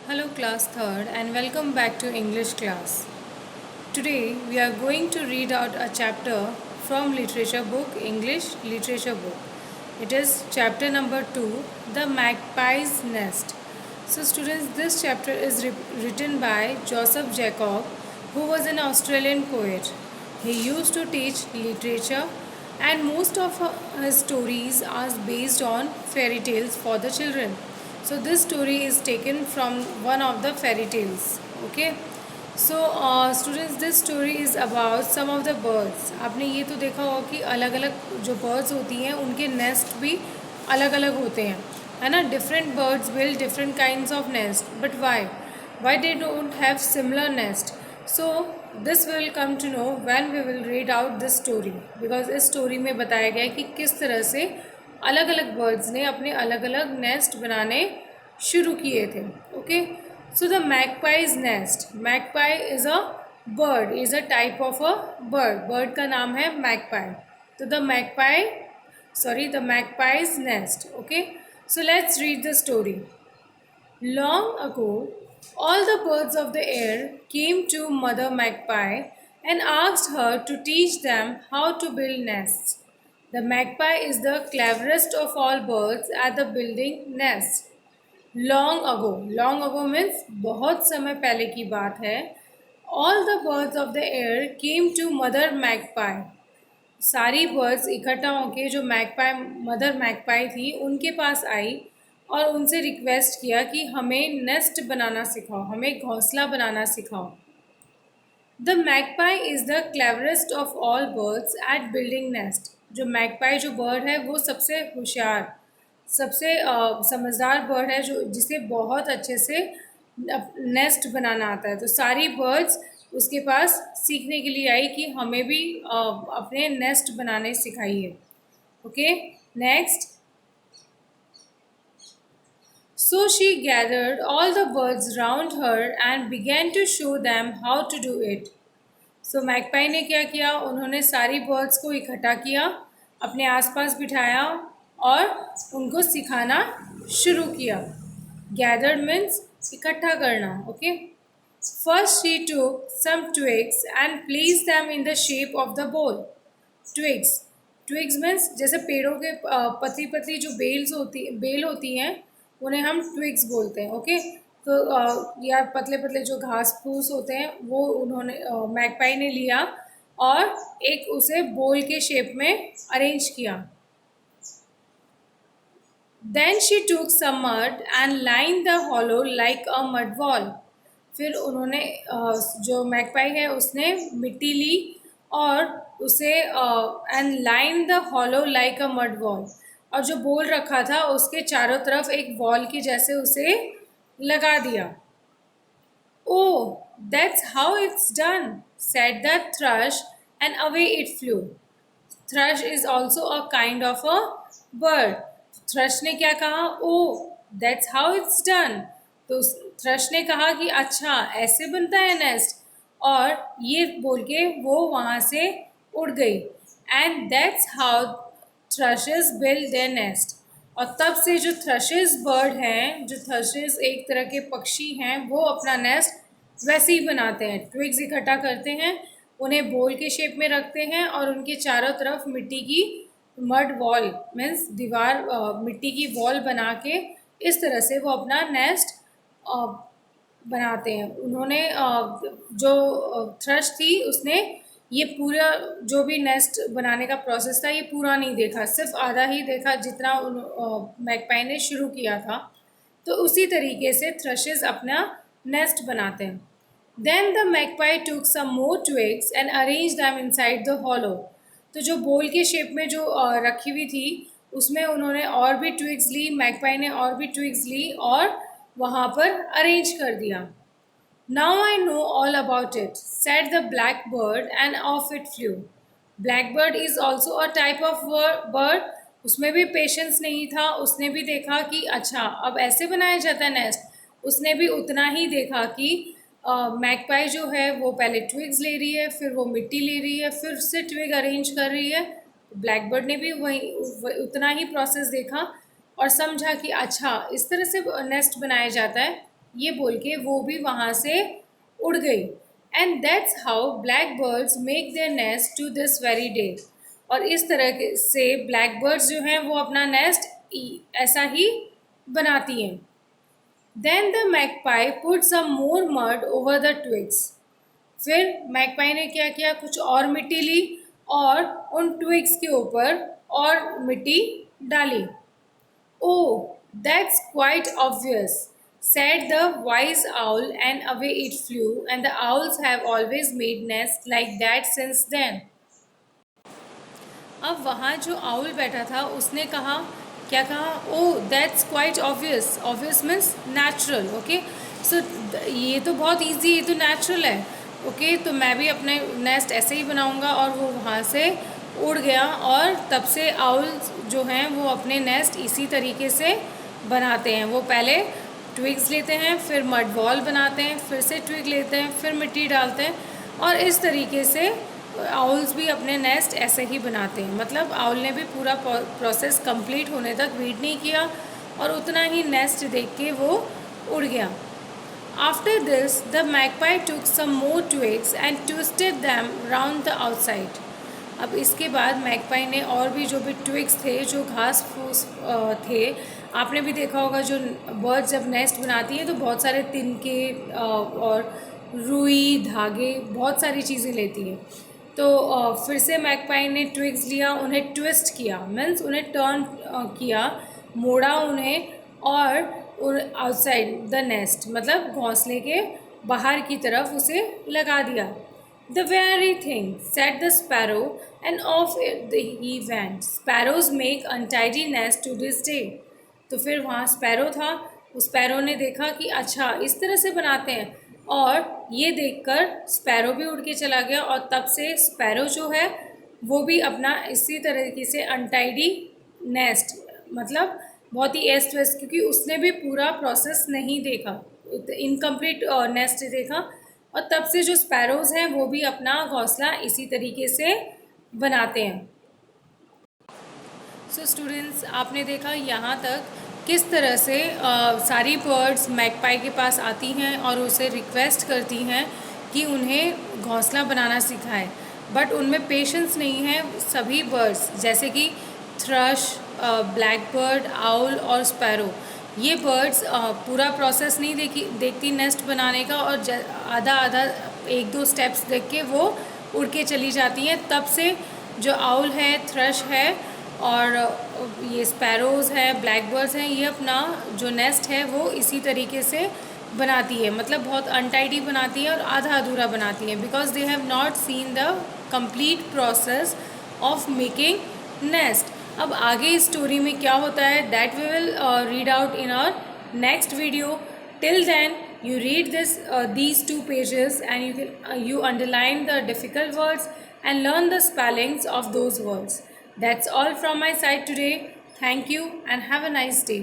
Hello class 3rd and welcome back to English class. Today we are going to read out a chapter from literature book English literature book. It is chapter number 2, The Magpie's Nest. So students, this chapter is written by Joseph Jacob, who was an Australian poet. He used to teach literature and most of his stories are based on fairy tales for the children. So this story is taken from one of the fairy tales. Okay. So students, this story is about some of the birds. आपने ये तो देखा होगा कि अलग अलग जो birds होती हैं उनके nest भी अलग अलग होते हैं, है ना. Different birds build different kinds of nest. But why they don't have similar nest? So this will come to know when we will read out this story, because इस story में बताया गया है कि किस तरह से अलग अलग birds ने अपने अलग अलग nest बनाने शुरू किए थे. Okay. So the magpie's nest. Magpie is a bird, is a type of a bird. Bird का नाम है magpie. तो the magpie's nest. Okay. So let's read the story. Long ago, all the birds of the air came to Mother Magpie and asked her to teach them how to build nests. The magpie is the cleverest of all birds at the building nests. Long ago means बहुत समय पहले की बात है. All the birds of the air came to mother magpie. सारी birds इकट्ठा होकर जो मदर मैगपाई थी उनके पास आई और उनसे रिक्वेस्ट किया कि हमें नेस्ट बनाना सिखाओ, हमें घोंसला बनाना सिखाओ. The magpie is the cleverest of all birds at building nest. जो मैगपाई जो बर्ड है वो सबसे होशियार, सबसे समझदार बर्ड है, जो जिसे बहुत अच्छे से नेस्ट बनाना आता है. तो सारी बर्ड्स उसके पास सीखने के लिए आई कि हमें भी अपने नेस्ट बनाने सिखाइए. Okay, next. So she gathered all the birds round her and began to show them how to do it. सो मैगपाई ने क्या किया, उन्होंने सारी बर्ड्स को इकट्ठा किया, अपने आसपास बिठाया और उनको सिखाना शुरू किया. गैदर्ड मीन्स इकट्ठा करना. Okay. First she took some twigs and placed them in the shape of the bowl. Twigs means जैसे पेड़ों के पतली पतली जो बेल होती हैं उन्हें हम ट्विग्स बोलते हैं. ओके. तो या पतले पतले जो घास फूस होते हैं वो उन्होंने मैगपाई ने लिया और एक उसे बोल के शेप में अरेंज किया. Then she took some mud and lined the hollow like a mud wall. फिर उन्होंने जो मैगपाई है उसने मिट्टी ली और उसे and line the hollow like a mud wall, और जो बोल रखा था उसके चारों तरफ एक वॉल के जैसे उसे लगा दिया. Oh, that's how it's done, said the thrush, and away it flew. Thrush is also a kind of a bird. Thrust ने क्या कहा, ओ दैट्स हाउ इट्स डन. तो थ्रश ने कहा कि अच्छा ऐसे बनता है नेस्ट, और ये बोल के वो वहाँ से उड़ गई. And that's how thrushes build their nest. और तब से जो थ्रशेस बर्ड हैं, जो थ्रशेस एक तरह के पक्षी हैं, वो अपना नेस्ट वैसे ही बनाते हैं. ट्विग्स इकट्ठा करते हैं, उन्हें बोल के शेप में रखते हैं और उनके चारों तरफ मिट्टी की मड वॉल मीन्स दीवार, मिट्टी की वॉल बना के इस तरह से वो अपना नेस्ट बनाते हैं. उन्होंने जो थ्रश थी उसने ये पूरा जो भी नेस्ट बनाने का प्रोसेस था ये पूरा नहीं देखा, सिर्फ आधा ही देखा जितना मैगपाई ने शुरू किया था. तो उसी तरीके से थ्रशेस अपना नेस्ट बनाते हैं. Then the magpie took some more twigs and arrange them inside the hollow. तो जो बोल के शेप में जो रखी हुई थी उसमें उन्होंने और भी ट्विग्स ली, मैगपाई ने और भी ट्विग्स ली और वहाँ पर अरेंज कर दिया. Now I know all about it, said the black bird end of it flu. Black bird is also a type of bird. उसमें भी पेशेंस नहीं था, उसने भी देखा कि अच्छा अब ऐसे बनाया जाता है नेस्ट. उसने भी उतना ही देखा कि मैगपाई जो है वो पहले ट्विग्स ले रही है, फिर वो मिट्टी ले रही है, फिर से ट्विग अरेंज कर रही है. ब्लैक बर्ड ने भी उतना ही प्रोसेस देखा और समझा कि अच्छा इस तरह से नेस्ट बनाया जाता है. ये बोल के वो भी वहाँ से उड़ गई। And that's how black birds make their nest to this very day. और इस तरह से ब्लैक बर्ड्स जो हैं वो अपना नेस्ट ऐसा ही बनाती हैं। Then the magpie put some more mud over the twigs. फिर मैगपाई ने क्या किया, कुछ और मिट्टी ली और उन ट्विग्स के ऊपर और मिट्टी डाली। Oh, that's quite obvious, said the wise owl, and away it flew, and the owls have always made nests like that since then. अब वहाँ जो आउल बैठा था उसने कहा, क्या कहा, oh that's quite obvious. Obvious means natural. Okay, so ये तो बहुत इजी, ये तो नेचुरल है। ओके, तो मैं भी अपने नेस्ट ऐसे ही बनाऊंगा। और वो वहाँ से उड़ गया और तब से आउल जो हैं वो अपने नेस्ट इसी तरीके से बनाते हैं। वो पहले ट्विग्स लेते हैं, फिर मड वॉल बनाते हैं, फिर से ट्विग लेते हैं, फिर मिट्टी डालते हैं, और इस तरीके से आउल्स भी अपने नेस्ट ऐसे ही बनाते हैं। मतलब आउल ने भी पूरा प्रोसेस कंप्लीट होने तक वेट नहीं किया और उतना ही नेस्ट देख के वो उड़ गया। After this the magpie took some more twigs and twisted them round the outside. अब इसके बाद मैगपाई ने और भी जो भी ट्विग्स थे, जो घास फूस थे, आपने भी देखा होगा जो बर्ड जब नेस्ट बनाती है तो बहुत सारे तिनके और रुई, धागे, बहुत सारी चीज़ें लेती है। तो फिर से मैगपाई ने ट्विग्स लिया, उन्हें ट्विस्ट किया, मीन्स उन्हें टर्न किया, मोड़ा उन्हें, और आउटसाइड द नेस्ट मतलब घोंसले के बाहर की तरफ उसे लगा दिया। The very thing, said the sparrow, and off he went. Sparrows make untidy nest to this day. तो फिर वहाँ स्पैरो था, उस स्पैरो ने देखा कि अच्छा इस तरह से बनाते हैं, और ये देखकर स्पैरो भी उड़ के चला गया। और तब से स्पैरो जो है वो भी अपना इसी तरीके से अनटाइडी नेस्ट, मतलब बहुत ही एस्ट वेस्ट, क्योंकि उसने भी पूरा प्रोसेस नहीं देखा, इनकम्प्लीट नेस्ट देखा। और तब से जो स्पैरोज़ हैं वो भी अपना घोंसला इसी तरीके से बनाते हैं। सो स्टूडेंट्स, आपने देखा यहाँ तक किस तरह से सारी बर्ड्स मैगपाई के पास आती हैं और उसे रिक्वेस्ट करती हैं कि उन्हें घोंसला बनाना सिखाएं, बट उनमें पेशेंस नहीं है। सभी बर्ड्स जैसे कि थ्रश, ब्लैक बर्ड, आउल और स्पैरो, ये बर्ड्स पूरा प्रोसेस नहीं देखती नेस्ट बनाने का, और आधा आधा एक दो स्टेप्स देख के वो उड़ के चली जाती हैं। तब से जो आउल है, थ्रश है और ये स्पैरोज़ है, ब्लैक बर्ड्स हैं, ये अपना जो नेस्ट है वो इसी तरीके से बनाती है। मतलब बहुत अनटाइडी बनाती है और आधा अधूरा बनाती है, because they have not seen the complete process of making nest. अब आगे इस स्टोरी में क्या होता है, that we will read out in our next video. Till then you read these two pages, and you underline the difficult words and learn the spellings of those words. That's all from my side today. Thank you and have a nice day.